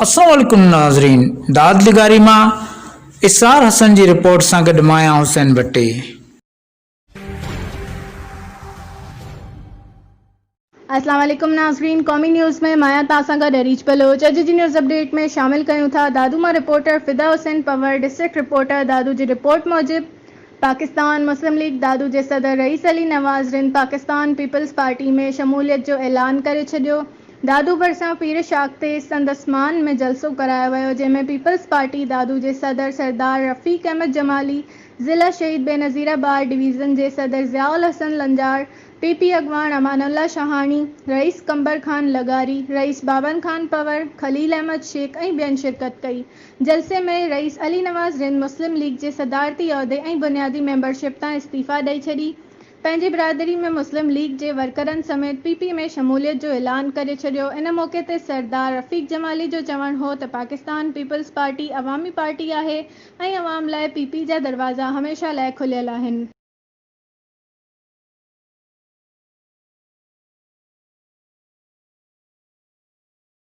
अस्सलाम वालेकुम नाज़रीन, दाद लिगारी मां इसार हसन जी रिपोर्ट सां गॾु माया हुसैन भट्टी। अस्सलाम वालेकुम नाज़रीन, कौमी न्यूज़ में माया तासां गॾु अरीज बलोच। अॼु जी न्यूज़ अपडेट में शामिल कयूं था दादू मां रिपोर्टर फिदा हुसैन पंवर। डिस्ट्रिक्ट रिपोर्टर दादू जी रिपोर्ट मूजिब पाकिस्तान मुस्लिम लीग दादू जे सदर रईस अली नवाज़ रिंद पाकिस्तान पीपल्स पार्टी में शमूलियत जो ऐलान करे छॾियो। दादू भरिसां पीर शाख ते संदसमान में जलसो करायो वियो, जंहिंमें पीपल्स पार्टी दादू जे सदर सरदार रफ़ीक अहमद जमाली, ज़िला शहीद बेनज़ीराबाद डिवीज़न जे सदर ज़ियाउल हसन लंजार, पीपी अगवान अमानुल्लाह शाहानी, रईस कंबर खान लगारी, रईस बाबन खान पंवर, खलील अहमद शेख ऐं ॿियनि शिरकत कई। जलसे में रईस अली नवाज़ रिंद मुस्लिम लीग जे सदारती उहिदे ऐं बुनियादी मेंबरशिप तां इस्तीफ़ा ॾेई छॾी। पंहिंजी बिरादरी में मुस्लिम लीग जे वर्करनि समेत पीपी में शमूलियत जो ऐलान करे छॾियो। इन मौक़े ते सरदार रफ़ीक जमाली जो चवणु हो त पाकिस्तान पीपल्स पार्टी अवामी पार्टी आहे ऐं अवाम लाइ पीपी जा दरवाज़ा हमेशह लाइ खुलियल आहिनि।